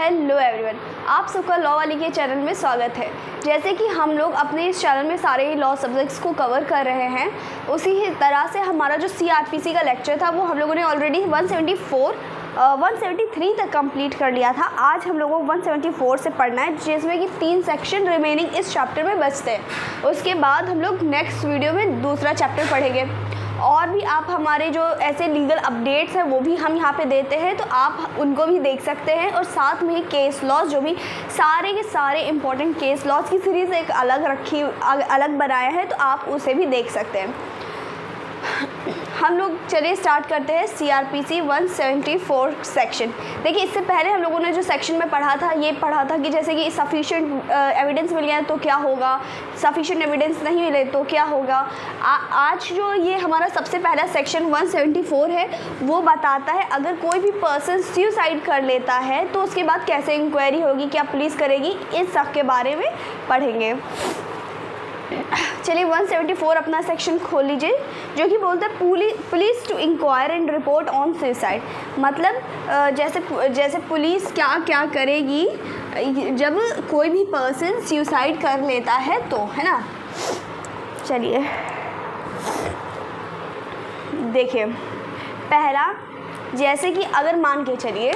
Hello everyone, आप सबका law वाली के चैनल में स्वागत है। जैसे कि हम लोग अपने इस चैनल में सारे लॉ सब्जेक्ट्स को कवर कर रहे हैं, उसी ही तरह से हमारा जो CRPC का लेक्चर था वो हम लोगों ने ऑलरेडी 173 तक कंप्लीट कर लिया था। आज हम लोगों को 174 से पढ़ना है, जिसमें कि 3 सेक्शन रिमेनिंग इस चैप्टर में बचते हैं। उसके बाद हम लोग नेक्स्ट वीडियो में दूसरा चैप्टर पढ़ेंगे। और भी आप हमारे जो ऐसे लीगल अपडेट्स हैं वो भी हम यहाँ पे देते हैं, तो आप उनको भी देख सकते हैं। और साथ में ही केस लॉज, जो भी सारे के सारे इम्पोर्टेंट केस लॉज की सीरीज़ एक अलग बनाया है, तो आप उसे भी देख सकते हैं। हम लोग चलिए स्टार्ट करते हैं CRPC 174 सेक्शन। देखिए, इससे पहले हम लोगों ने जो सेक्शन में पढ़ा था, ये पढ़ा था कि जैसे कि सफिशिएंट एविडेंस मिल गया तो क्या होगा, सफिशिएंट एविडेंस नहीं मिले तो क्या होगा। आज जो ये हमारा सबसे पहला सेक्शन 174 है, वो बताता है अगर कोई भी पर्सन सुसाइड कर लेता है तो उसके बाद कैसे इंक्वायरी होगी, क्या पुलिस करेगी, इस सब के बारे में पढ़ेंगे। चलिए 174 अपना सेक्शन खोल लीजिए, जो कि बोलता है police to inquire and report on suicide. मतलब जैसे पुलिस क्या क्या करेगी जब कोई भी पर्सन सुसाइड कर लेता है, तो है ना। चलिए देखिए, पहला, जैसे कि अगर मान के चलिए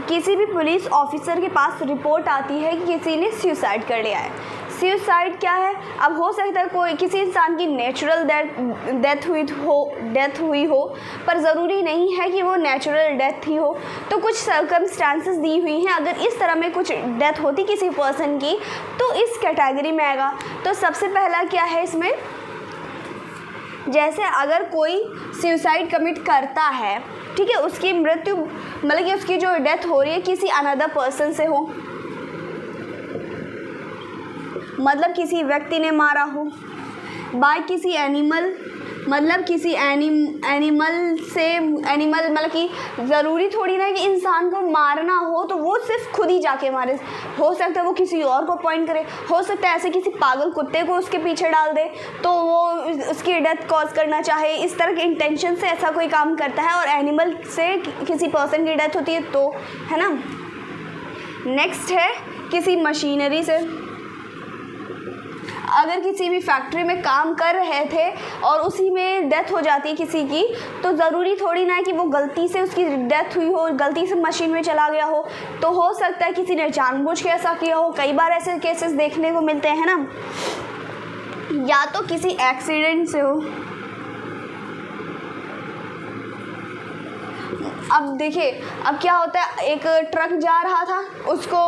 किसी भी पुलिस ऑफिसर के पास रिपोर्ट आती है कि किसी ने सुसाइड कर लिया है। सुसाइड क्या है? अब हो सकता है कोई किसी इंसान की नेचुरल डेथ हुई हो, पर ज़रूरी नहीं है कि वो नेचुरल डेथ ही हो। तो कुछ सर्कमस्टांसेस दी हुई हैं, अगर इस तरह में कुछ डेथ होती किसी पर्सन की तो इस कैटेगरी में आएगा। तो सबसे पहला क्या है इसमें, जैसे अगर कोई सुसाइड कमिट करता है, ठीक है, उसकी मृत्यु मतलब कि उसकी जो डेथ हो रही है किसी अनदर पर्सन से हो, मतलब किसी व्यक्ति ने मारा हो, बाय किसी एनिमल, मतलब किसी एनिमल मतलब कि ज़रूरी थोड़ी ना कि इंसान को मारना हो तो वो सिर्फ खुद ही जाके मारे। हो सकता है वो किसी और को पॉइंट करे, हो सकता है ऐसे किसी पागल कुत्ते को उसके पीछे डाल दे तो वो उसकी डेथ कॉज करना चाहे, इस तरह के इंटेंशन से ऐसा कोई काम करता है। और एनिमल से किसी पर्सन की डेथ होती है तो, है ना। नेक्स्ट है किसी मशीनरी से, अगर किसी भी फैक्ट्री में काम कर रहे थे और उसी में डेथ हो जाती है किसी की, तो ज़रूरी थोड़ी ना है कि वो गलती से उसकी डेथ हुई हो, गलती से मशीन में चला गया हो। तो हो सकता है किसी ने जानबूझ के ऐसा किया हो। कई बार ऐसे केसेस देखने को मिलते हैं ना, या तो किसी एक्सीडेंट से हो। अब देखिए, अब क्या होता है, एक ट्रक जा रहा था, उसको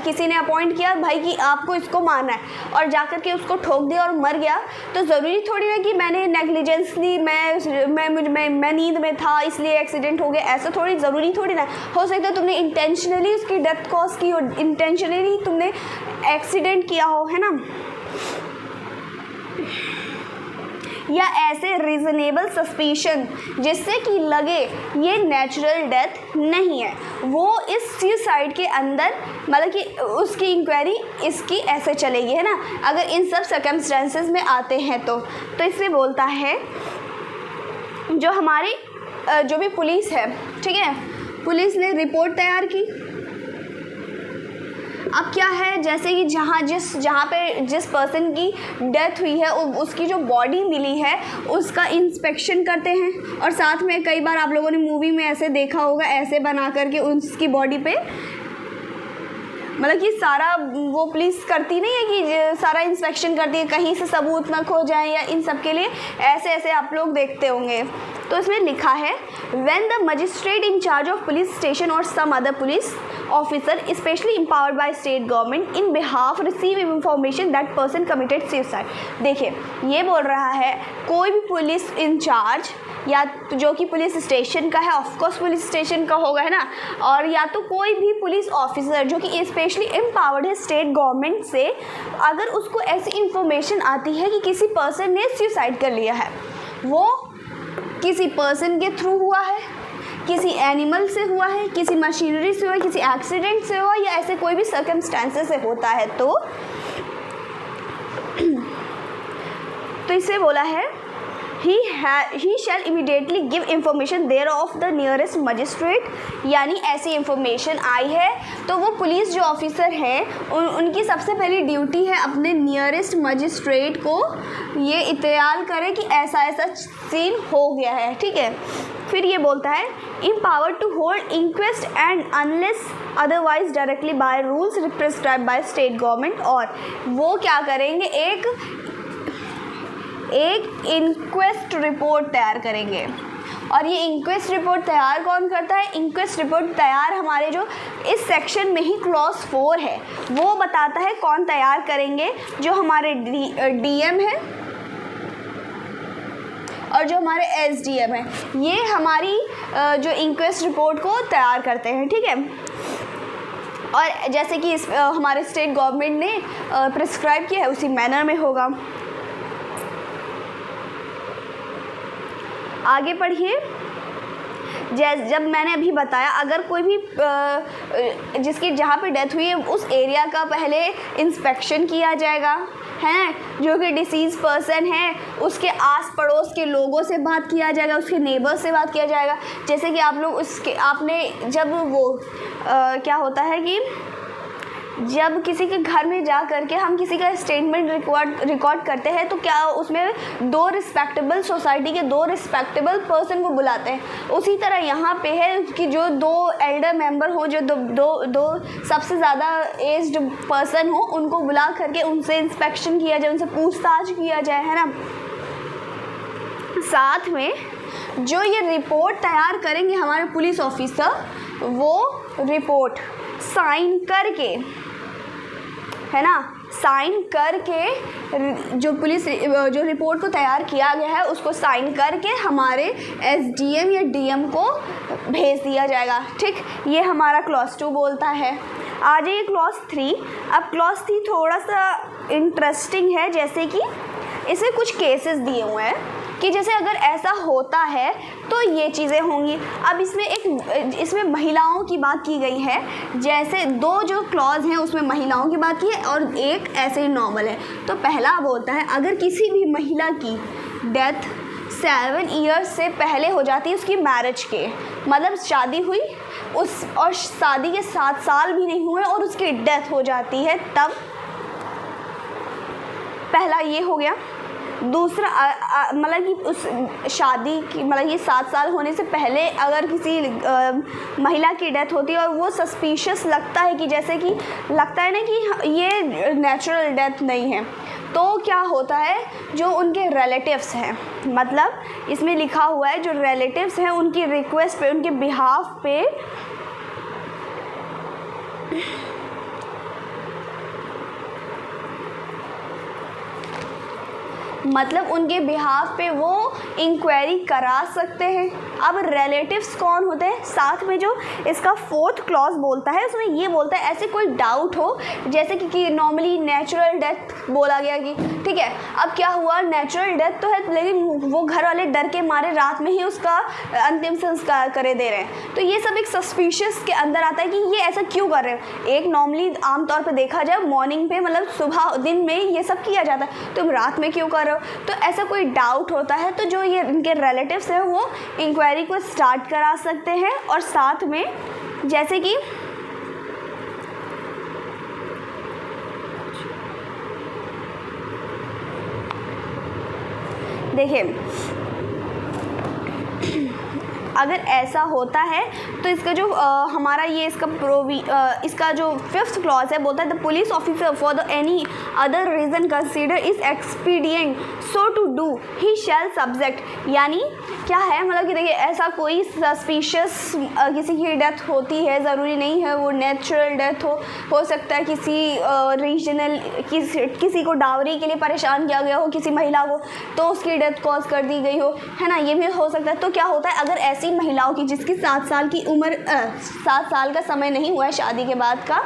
किसी ने अपॉइंट किया भाई कि आपको इसको मारना है, और जाकर के उसको ठोक दिया और मर गया। तो ज़रूरी थोड़ी है कि मैंने नेग्लिजेंसली मैं नींद में था इसलिए एक्सीडेंट हो गया, ऐसा ज़रूरी थोड़ी ना। हो सकता है तुमने इंटेंशनली उसकी डेथ कॉज की हो, इंटेंशनली तुमने एक्सीडेंट किया हो, है ना। या ऐसे रीज़नेबल सस्पिशन जिससे कि लगे ये नेचुरल डेथ नहीं है, वो इस सुसाइड के अंदर मतलब कि उसकी इंक्वायरी इसकी ऐसे चलेगी, है ना। अगर इन सब सर्कमस्टेंसेस में आते हैं तो इसमें बोलता है जो हमारी जो भी पुलिस है, ठीक है, पुलिस ने रिपोर्ट तैयार की। अब क्या है, जैसे कि जहाँ पे जिस पर्सन की डेथ हुई है उसकी जो बॉडी मिली है उसका इंस्पेक्शन करते हैं। और साथ में कई बार आप लोगों ने मूवी में ऐसे देखा होगा, ऐसे बना करके उसकी बॉडी पे मतलब कि सारा वो पुलिस करती नहीं है कि सारा इंस्पेक्शन करती है, कहीं से सबूत ना खो जाए, या इन सब के लिए ऐसे आप लोग देखते होंगे। तो इसमें लिखा है, when the magistrate in charge of police station और some other police officer specially empowered by state government in behalf receive information that person committed suicide. देखिए, ये बोल रहा है कोई भी पुलिस इंचार्ज, या जो कि पुलिस स्टेशन का है, ऑफकोर्स पुलिस स्टेशन का होगा, है ना, और या तो कोई भी पुलिस ऑफिसर जो कि स्पेशली एम्पावर्ड है स्टेट गवर्नमेंट से, अगर उसको ऐसी इंफॉर्मेशन आती है कि किसी पर्सन ने सुसाइड कर लिया है, वो किसी पर्सन के थ्रू हुआ है, किसी एनिमल से हुआ है, किसी मशीनरी से हुआ है, किसी एक्सीडेंट से हुआ, या ऐसे कोई भी सर्कमस्टांसेस से होता है, तो इसे बोला है he shall immediately give information thereof the nearest magistrate, यानी ऐसी इंफॉर्मेशन आई है तो वो पुलिस जो ऑफिसर हैं उनकी सबसे पहली ड्यूटी है अपने नियरेस्ट मजिस्ट्रेट को ये इत्तलाल करें कि ऐसा ऐसा सीन हो गया है, ठीक है। फिर ये बोलता है empowered to hold inquest and unless otherwise directly by rules prescribed by state government, और वो क्या करेंगे, एक इंक्वेस्ट रिपोर्ट तैयार करेंगे। और ये इंक्वेस्ट रिपोर्ट तैयार कौन करता है? इंक्वेस्ट रिपोर्ट तैयार हमारे जो इस सेक्शन में ही क्लॉज 4 है वो बताता है कौन तैयार करेंगे, जो हमारे डीएम है और जो हमारे एसडीएम है, ये हमारी जो इंक्वेस्ट रिपोर्ट को तैयार करते हैं, ठीक है। और जैसे कि हमारे स्टेट गवर्नमेंट ने प्रिस्क्राइब किया है उसी मैनर में होगा। आगे पढ़िए। जब मैंने अभी बताया अगर कोई भी जिसकी जहाँ पे डेथ हुई है उस एरिया का पहले इंस्पेक्शन किया जाएगा, है, जो कि डिसीज़ पर्सन है उसके आस पड़ोस के लोगों से बात किया जाएगा, उसके नेबर्स से बात किया जाएगा। जैसे कि आप लोग आपने जब वो क्या होता है कि जब किसी के घर में जा करके हम किसी का स्टेटमेंट रिकॉर्ड करते हैं तो क्या उसमें 2 रिस्पेक्टेबल सोसाइटी के 2 रिस्पेक्टेबल पर्सन को बुलाते हैं। उसी तरह यहाँ पे है कि जो 2 एल्डर मेंबर हो, जो दो सबसे ज़्यादा एज्ड पर्सन हो, उनको बुला करके उनसे इंस्पेक्शन किया जाए, उनसे पूछताछ किया जाए, है ना। साथ में जो ये रिपोर्ट तैयार करेंगे हमारे पुलिस ऑफिसर, वो रिपोर्ट साइन करके, है ना, साइन करके जो रिपोर्ट को तैयार किया गया है उसको साइन करके हमारे एसडीएम या डीएम को भेज दिया जाएगा, ठीक। ये हमारा क्लॉज 2 बोलता है। आ जाइए क्लॉज 3। अब क्लॉज 3 थोड़ा सा इंटरेस्टिंग है, जैसे कि इसमें कुछ केसेस दिए हुए हैं कि जैसे अगर ऐसा होता है तो ये चीज़ें होंगी। अब इसमें महिलाओं की बात की गई है, जैसे 2 जो क्लॉज हैं उसमें महिलाओं की बात की है और एक ऐसे ही नॉर्मल है। तो पहला बोलता है अगर किसी भी महिला की डेथ 7 ईयर्स से पहले हो जाती है उसकी मैरिज के, मतलब शादी हुई और शादी के 7 साल भी नहीं हुए और उसकी डेथ हो जाती है, तब पहला ये हो गया। दूसरा मतलब कि उस शादी की मतलब ये 7 साल होने से पहले अगर किसी महिला की डेथ होती है और वो सस्पिशियस लगता है कि जैसे कि लगता है ना कि ये नेचुरल डेथ नहीं है, तो क्या होता है जो उनके रिलेटिव्स हैं, मतलब इसमें लिखा हुआ है जो रिलेटिव्स हैं उनकी रिक्वेस्ट पे, उनके बिहाफ पे मतलब उनके बिहाफ पे वो इंक्वायरी करा सकते हैं। अब रिलेटिव्स कौन होते हैं? साथ में जो इसका 4th क्लॉज बोलता है उसमें ये बोलता है ऐसे कोई डाउट हो, जैसे कि नॉर्मली नेचुरल डेथ बोला गया कि ठीक है, अब क्या हुआ, नेचुरल डेथ तो है लेकिन वो घर वाले डर के मारे रात में ही उसका अंतिम संस्कार करे दे रहे हैं, तो ये सब एक सस्पिशियस के अंदर आता है कि ये ऐसा क्यों कर रहे हो। एक नॉर्मली आमतौर पर देखा जाए मॉर्निंग पे मतलब सुबह दिन में ये सब किया जाता है, तुम रात में क्यों कर रहे हो, तो ऐसा कोई डाउट होता है तो जो ये इनके रिलेटिव्स हैं वो इंक्वायरी को स्टार्ट करा सकते हैं। और साथ में जैसे कि देखिए अगर ऐसा होता है तो इसका जो हमारा ये इसका जो 5th क्लॉज है बोलता है the police officer for the any other reason consider is expedient so to do he shall subject, यानी क्या है मतलब कि देखिए ऐसा कोई सस्पिशियस किसी की डेथ होती है, ज़रूरी नहीं है वो नेचुरल डेथ हो सकता है किसी रीजनल किसी को डावरी के लिए परेशान किया गया हो किसी महिला को तो उसकी डेथ कॉज कर दी गई हो, है ना, ये भी हो सकता है। तो क्या होता है अगर ऐसी महिलाओं की जिसकी 7 साल की उम्र 7 साल का समय नहीं हुआ है शादी के बाद का,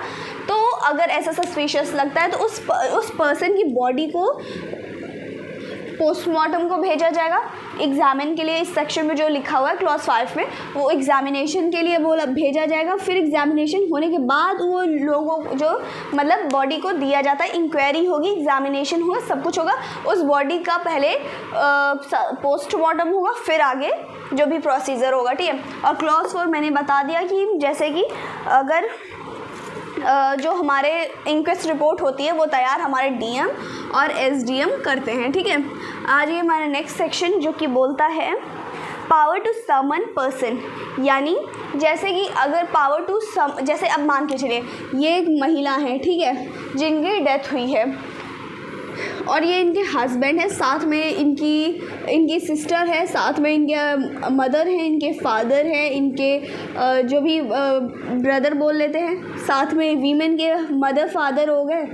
तो अगर ऐसा सस्पिशियस लगता है तो उस पर्सन की बॉडी को पोस्टमार्टम को भेजा जाएगा एग्जामिन के लिए। इस सेक्शन में जो लिखा हुआ है क्लॉज 5 में, वो एग्जामिनेशन के लिए बोला भेजा जाएगा। फिर एग्जामिनेशन होने के बाद वो लोगों को जो मतलब बॉडी को दिया जाता है, इंक्वायरी होगी, एग्जामिनेशन होगा, सब कुछ होगा। उस बॉडी का पहले पोस्टमार्टम होगा, फिर आगे जो भी प्रोसीजर होगा, ठीक है। और क्लॉज 4 मैंने बता दिया कि जैसे कि अगर जो हमारे इंक्वेस्ट रिपोर्ट होती है वो तैयार हमारे डीएम और एसडीएम करते हैं, ठीक है। आज ये हमारा नेक्स्ट सेक्शन जो कि बोलता है पावर टू समन पर्सन, यानी जैसे कि अगर पावर टू जैसे अब मान के चलिए ये एक महिला है, ठीक है, जिनकी डेथ हुई है और ये इनके हस्बैंड है, साथ में इनकी सिस्टर है, साथ में इनके मदर है, इनके फादर है, इनके जो भी ब्रदर बोल लेते हैं, साथ में वीमेन के मदर फादर हो गए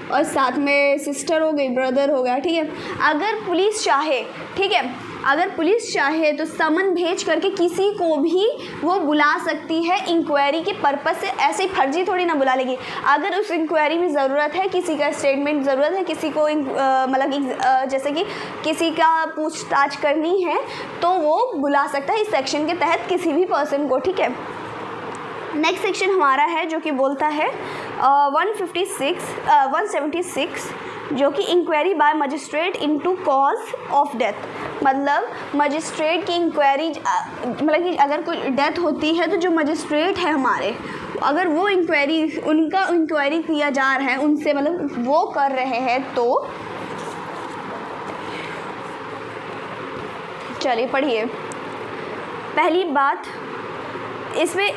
और साथ में सिस्टर हो गई, ब्रदर हो गया, ठीक है। अगर पुलिस चाहे, ठीक है, अगर पुलिस चाहे तो समन भेज करके किसी को भी वो बुला सकती है इंक्वायरी के पर्पस से। ऐसे ही फर्जी थोड़ी ना बुला लेगी। अगर उस इंक्वायरी में ज़रूरत है, किसी का स्टेटमेंट ज़रूरत है, किसी को मतलब जैसे कि किसी का पूछताछ करनी है तो वो बुला सकता है इस सेक्शन के तहत किसी भी पर्सन को, ठीक है। नेक्स्ट सेक्शन हमारा है जो कि बोलता है 176 जो कि inquiry by magistrate into cause of death. मतलब मजिस्ट्रेट की इंक्वायरी, मतलब कि अगर कोई डेथ होती है तो जो मजिस्ट्रेट है हमारे, अगर वो उनका इंक्वायरी किया जा रहा है, उनसे मतलब वो कर रहे हैं, तो चलिए पढ़िए। पहली बात, इसमें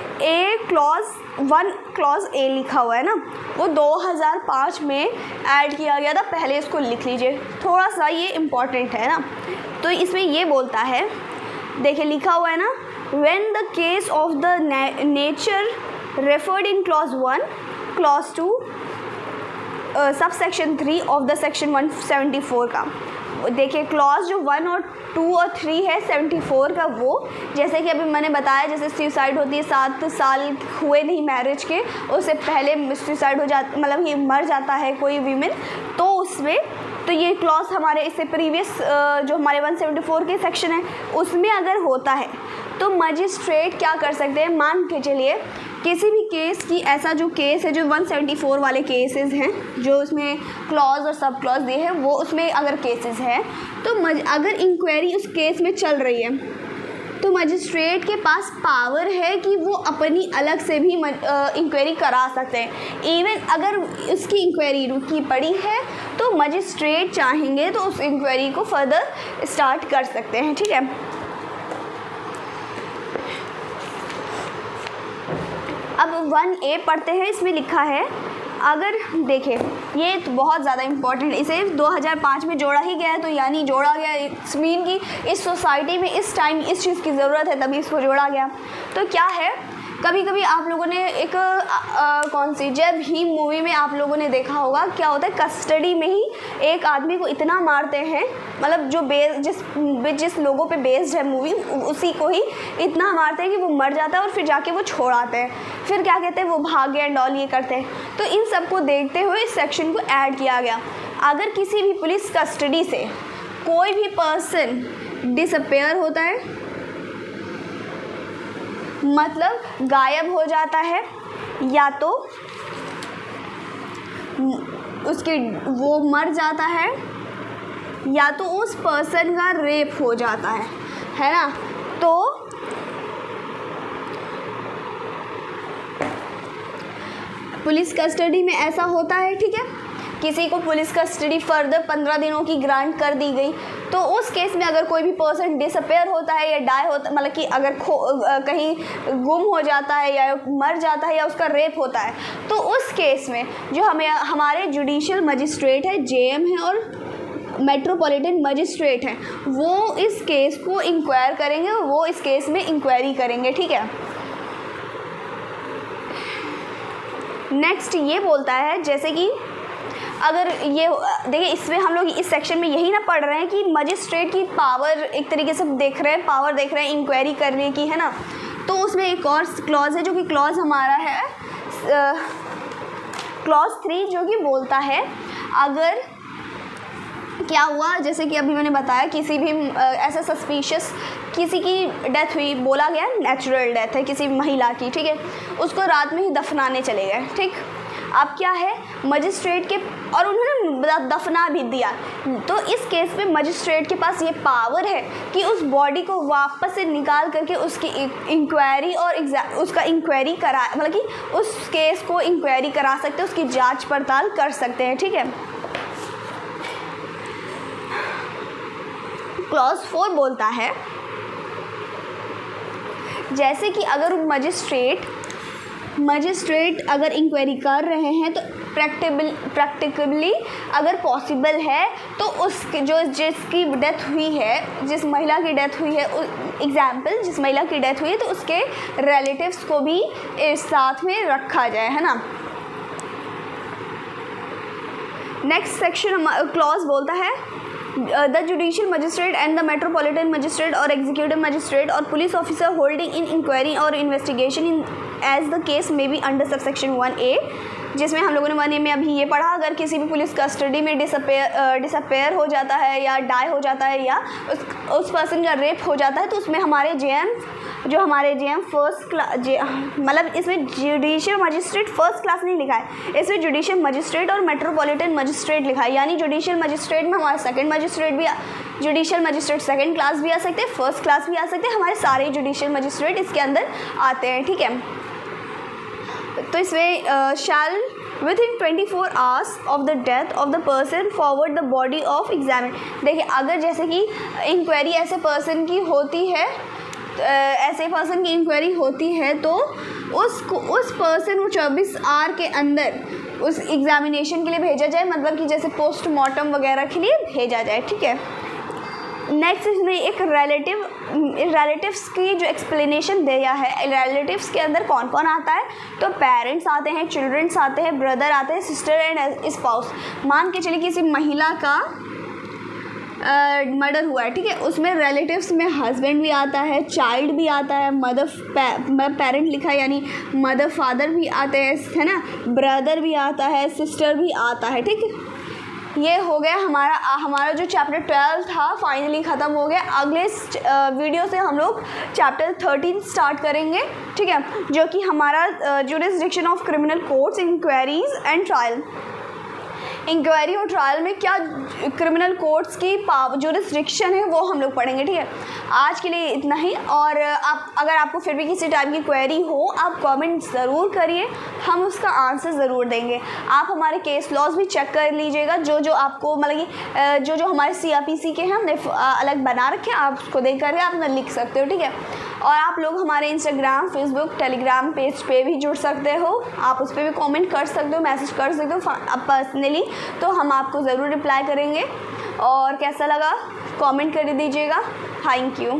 क्लॉज ए लिखा हुआ है ना, वो 2005 में ऐड किया गया था, पहले इसको लिख लीजिए, थोड़ा सा ये इम्पॉर्टेंट है ना। तो इसमें ये बोलता है, देखिए लिखा हुआ है ना, when the case of the nature referred in clause 1, clause 2, sub section 3 of the section 174 का। देखिए क्लॉज जो 1 और 2 और 3 है 74 का, वो जैसे कि अभी मैंने बताया, जैसे सुसाइड होती है 7 साल हुए नहीं मैरिज के, उससे पहले सुसाइड हो जाता, मतलब ये मर जाता है कोई वीमेन, तो उसमें तो ये क्लॉज हमारे इससे प्रीवियस जो हमारे 174 के सेक्शन है उसमें अगर होता है तो मजिस्ट्रेट क्या कर सकते हैं, मान के चलिए किसी भी केस की, ऐसा जो केस है जो 174 वाले केसेस हैं जो उसमें क्लॉज और सब क्लॉज दिए हैं, वो उसमें अगर केसेस हैं तो अगर इंक्वायरी उस केस में चल रही है तो मजिस्ट्रेट के पास पावर है कि वो अपनी अलग से भी इंक्वायरी करा सकते हैं। इवन अगर उसकी इंक्वायरी रुकी पड़ी है तो मजिस्ट्रेट चाहेंगे तो उस इंक्वायरी को फर्दर स्टार्ट कर सकते हैं, ठीक है। अब 1A पढ़ते हैं। इसमें लिखा है, अगर देखें ये तो बहुत ज़्यादा इम्पॉर्टेंट, इसे 2005 में जोड़ा ही गया है, तो यानी जोड़ा गया इट्स मीन कि इस सोसाइटी में इस टाइम इस चीज़ की ज़रूरत है तभी इसको जोड़ा गया। तो क्या है, कभी कभी आप लोगों ने एक कौन सी जब ही मूवी में आप लोगों ने देखा होगा, क्या होता है कस्टडी में ही एक आदमी को इतना मारते हैं, मतलब जो जिस लोगों पे बेस्ड है मूवी उसी को ही इतना मारते हैं कि वो मर जाता है और फिर जाके वो छोड़ आते हैं, फिर क्या कहते हैं वो भाग गए एंड ऑल ये करते हैं। तो इन सब को देखते हुए इस सेक्शन को ऐड किया गया। अगर किसी भी पुलिस कस्टडी से कोई भी पर्सन डिसअपेयर होता है, मतलब गायब हो जाता है, या तो उसके वो मर जाता है, या तो उस पर्सन का रेप हो जाता है ना, तो पुलिस कस्टडी में ऐसा होता है, ठीक है। किसी को पुलिस कस्टडी फर्दर 15 दिनों की ग्रांट कर दी गई, तो उस केस में अगर कोई भी पर्सन डिसअपेयर होता है या डाई होता, मतलब कि अगर कहीं गुम हो जाता है या मर जाता है या उसका रेप होता है, तो उस केस में जो हमारे जुडिशियल मजिस्ट्रेट है, जेएम है और मेट्रोपॉलिटन मजिस्ट्रेट हैं, वो इस केस को इंक्वायर करेंगे, वो इस केस में इंक्वायरी करेंगे, ठीक है। नेक्स्ट ये बोलता है, जैसे कि अगर ये देखिए, इसमें हम लोग इस सेक्शन में यही ना पढ़ रहे हैं कि मजिस्ट्रेट की पावर एक तरीके से देख रहे हैं, पावर देख रहे हैं इंक्वायरी करने की, है ना। तो उसमें एक और क्लॉज है जो कि क्लॉज हमारा है क्लॉज 3, जो कि बोलता है अगर क्या हुआ, जैसे कि अभी मैंने बताया, किसी भी ऐसा सस्पिशियस किसी की डेथ हुई, बोला गया नेचुरल डेथ है किसी महिला की, ठीक है, उसको रात में ही दफनाने चले गए, ठीक। अब क्या है, मजिस्ट्रेट के, और उन्होंने दफना भी दिया, तो इस केस में मजिस्ट्रेट के पास ये पावर है कि उस बॉडी को वापस से निकाल करके उसकी इंक्वायरी और उसका इंक्वायरी करा, मतलब कि उस केस को इंक्वायरी करा सकते हैं, उसकी जांच पड़ताल कर सकते हैं, ठीक है। क्लॉज 4 बोलता है, जैसे कि अगर मजिस्ट्रेट अगर इंक्वायरी कर रहे हैं तो प्रैक्टिकली अगर पॉसिबल है तो जिसकी डेथ हुई है, जिस महिला की डेथ हुई है, एग्जाम्पल जिस महिला की डेथ हुई है, तो उसके रिलेटिव्स को भी साथ में रखा जाए, है ना। नेक्स्ट सेक्शन क्लॉज बोलता है, the judicial magistrate and the metropolitan magistrate और एग्जीक्यूटिव मजिस्ट्रेट और police officer holding in inquiry और investigation in as the case में बी अंडर सबसेक्शन 1A, जिसमें हम लोगों ने 1A में अभी ये पढ़ा, अगर किसी भी पुलिस कस्टडी में डिसअपेयर हो जाता है या डाई हो जाता है या उस पर्सन का रेप हो जाता है, तो उसमें हमारे जेएम फर्स्ट क्लास, मतलब इसमें जुडिशियल मजिस्ट्रेट फर्स्ट क्लास नहीं लिखा है, इसमें जुडिशियल मजिस्ट्रेट और मेट्रोपॉलिटन मजिस्ट्रेट लिखा है, यानी जुडिशियल मजिस्ट्रेट में हमारा सेकंड मजिस्ट्रेट भी, जुडिशियल मजिस्ट्रेट सेकंड क्लास भी आ सकते हैं, फर्स्ट क्लास भी आ सकते हैं, हमारे सारे जुडिशियल मजिस्ट्रेट इसके अंदर आते हैं, ठीक है। तो इसमें शैल within 24 hours of the death of the person forward the body of examine। देखिए, अगर जैसे कि इंक्वायरी ऐसे पर्सन की होती है, ऐसे पर्सन की इंक्वायरी होती है, तो उस पर्सन को 24 आवर के अंदर उस एग्जामिनेशन के लिए भेजा जाए, मतलब कि जैसे पोस्टमार्टम वगैरह के लिए भेजा जाए, ठीक है। नेक्स्ट इसमें एक रिलेटिव्स की जो एक्सप्लेनेशन दिया है, रिलेटिव्स के अंदर कौन कौन आता है, तो पेरेंट्स आते हैं, चिल्ड्रंस आते हैं, ब्रदर आते हैं, सिस्टर एंड स्पाउस। मान के चलिए किसी महिला का मर्डर हुआ है, ठीक है, उसमें रिलेटिव्स में हस्बैंड भी आता है, चाइल्ड भी आता है, पेरेंट लिखा है यानी मदर फादर भी आते हैं, है ना, ब्रदर भी आता है, सिस्टर भी आता है, ठीक है। ये हो गया हमारा जो चैप्टर 12 था फाइनली ख़त्म हो गया। अगले वीडियो से हम लोग चैप्टर 13 स्टार्ट करेंगे, ठीक है, जो कि हमारा jurisdiction of criminal courts, inquiries and trial. Inquiry और ट्रायल में क्या क्रिमिनल कोर्ट्स की जुरिसडिक्शन है वो हम लोग पढ़ेंगे, ठीक है। आज के लिए इतना ही, और अगर आपको फिर भी किसी टाइप की क्वेरी हो, आप कमेंट ज़रूर करिए, हम उसका आंसर ज़रूर देंगे। आप हमारे केस लॉज भी चेक कर लीजिएगा, जो आपको मतलब कि जो हमारे CRPC के हैं हमने अलग बना रखे हैं, आप उसको देख करके आप लिख सकते हो, ठीक है। और आप लोग हमारे इंस्टाग्राम, फेसबुक, टेलीग्राम पेज पे भी जुड़ सकते हो, आप उस पर भी कमेंट कर सकते हो, मैसेज कर सकते हो पर्सनली, तो हम आपको ज़रूर रिप्लाई करेंगे। और कैसा लगा कमेंट कर दीजिएगा। Thank you.